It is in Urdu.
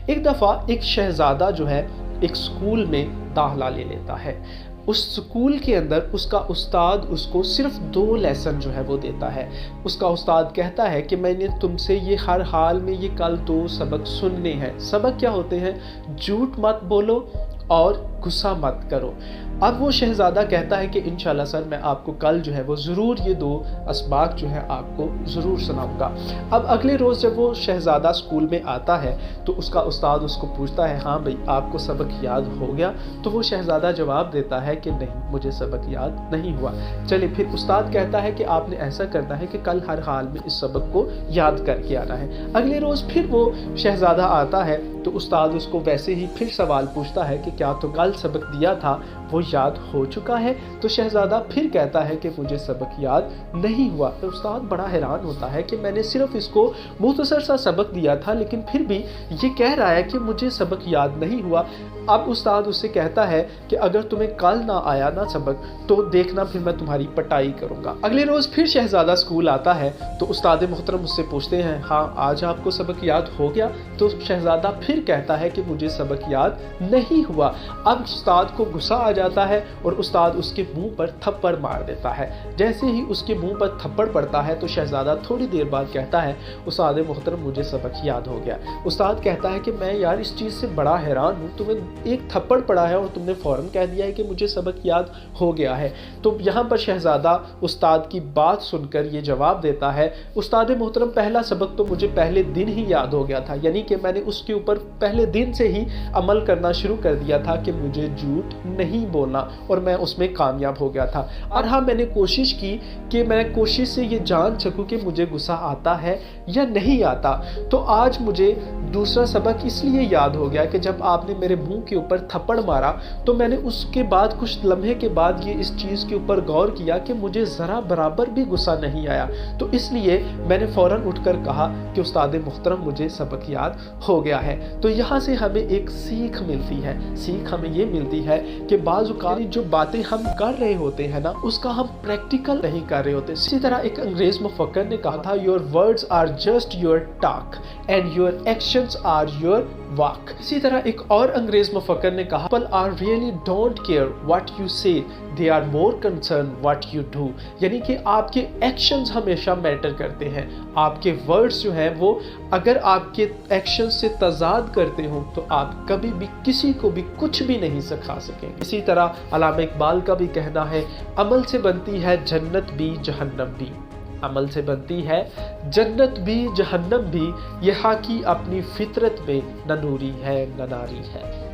ایک دفعہ ایک شہزادہ جو ہے ایک اسکول میں داخلہ لے لیتا ہے. اس اسکول کے اندر اس کا استاد اس کو صرف 2 لیسن جو ہے وہ دیتا ہے. اس کا استاد کہتا ہے کہ میں نے تم سے یہ ہر حال میں یہ کل 2 سبق سننے ہیں. سبق کیا ہوتے ہیں؟ جھوٹ مت بولو اور غصہ مت کرو. اب وہ شہزادہ کہتا ہے کہ انشاءاللہ سر میں آپ کو کل جو ہے وہ ضرور یہ 2 اسباق جو ہے آپ کو ضرور سناؤں گا. اب اگلے روز جب وہ شہزادہ اسکول میں آتا ہے تو اس کا استاد اس کو پوچھتا ہے ہاں بھئی آپ کو سبق یاد ہو گیا؟ تو وہ شہزادہ جواب دیتا ہے کہ نہیں مجھے سبق یاد نہیں ہوا. چلے پھر استاد کہتا ہے کہ آپ نے ایسا کرنا ہے کہ کل ہر حال میں اس سبق کو یاد کر کے آنا ہے. اگلے روز پھر وہ شہزادہ آتا ہے تو استاد اس کو ویسے ہی پھر سوال پوچھتا ہے کہ کیا تو کل سبق دیا تھا وہ یاد ہو چکا ہے؟ تو شہزادہ پھر کہتا ہے کہ مجھے سبق یاد نہیں ہوا. تو استاد بڑا حیران ہوتا ہے کہ میں نے صرف اس کو مختصر سا سبق دیا تھا لیکن پھر بھی یہ کہہ رہا ہے کہ مجھے سبق یاد نہیں ہوا. اب استاد اس سے کہتا ہے کہ اگر تمہیں کل نہ آیا نا سبق تو دیکھنا پھر میں تمہاری پٹائی کروں گا. اگلے روز پھر شہزادہ اسکول آتا ہے تو استاد محترم اس سے پوچھتے ہیں ہاں آج آپ کو سبق یاد ہو گیا؟ تو شہزادہ پھر کہتا ہے کہ مجھے سبق یاد نہیں ہوا. اب استاد کو غصہ آ جاتا ہے اور استاد اس کے منہ پر تھپڑ مار دیتا ہے. جیسے ہی اس کے منہ پر تھپڑ پڑتا ہے تو شہزادہ تھوڑی دیر بعد کہتا ہے استاد محترم مجھے سبق یاد ہو گیا. استاد کہتا ہے کہ میں یار اس چیز سے بڑا حیران ہوں, تمہیں ایک تھپڑ پڑا ہے اور تم نے فوراً کہہ دیا ہے کہ مجھے سبق یاد ہو گیا ہے. تو یہاں پر شہزادہ استاد کی بات سن کر یہ جواب دیتا ہے استاد محترم پہلا سبق تو مجھے پہلے دن ہی یاد ہو گیا تھا, یعنی کہ میں نے اس کے اوپر پہلے دن سے ہی عمل کرنا شروع کر دیا تھا کہ مجھے جھوٹ نہیں بولنا اور میں اس میں کامیاب ہو گیا تھا. اور ہاں میں نے کوشش کی کہ میں کوشش سے یہ جان سکوں کہ مجھے غصہ آتا ہے یا نہیں آتا. تو آج مجھے دوسرا سبق اس لیے یاد ہو گیا کہ جب آپ نے میرے منہ کے اوپر تھپڑ مارا تو میں نے اس کے بعد کچھ لمحے کے بعد یہ اس چیز کے اوپر غور کیا کہ مجھے ذرا برابر بھی غصہ نہیں آیا. تو اس لیے میں نے فوراً اٹھ کر کہا کہ استاد محترم مجھے سبق یاد ہو گیا ہے. تو یہاں سے ہمیں ایک سیکھ ملتی ہے. سیکھ ہمیں یہ ملتی ہے کہ بعض اوقات جو باتیں ہم کر رہے ہوتے ہیں نا اس کا ہم پریکٹیکل نہیں کر رہے ہوتے. اسی طرح ایک انگریز مفکر نے کہا تھا your words are just your talk and your actions are your walk. اسی طرح ایک اور انگریز مفکر نے کہا people are really don't care what you say, they are more concerned what you do. یعنی کہ آپ کے ایکشنز ہمیشہ میٹر کرتے ہیں. آپ کے ورڈز جو ہیں وہ اگر آپ کے ایکشن سے تضاد کرتے ہوں تو آپ کبھی بھی کسی کو بھی کچھ بھی نہیں سکھا سکیں. اسی طرح علامہ اقبال کا بھی کہنا ہے عمل سے بنتی ہے جنت بھی جہنم بھی. عمل سے بنتی ہے جنت بھی جہنم بھی, یہاں کی اپنی فطرت میں نہ نوری ہے نہ ناری ہے.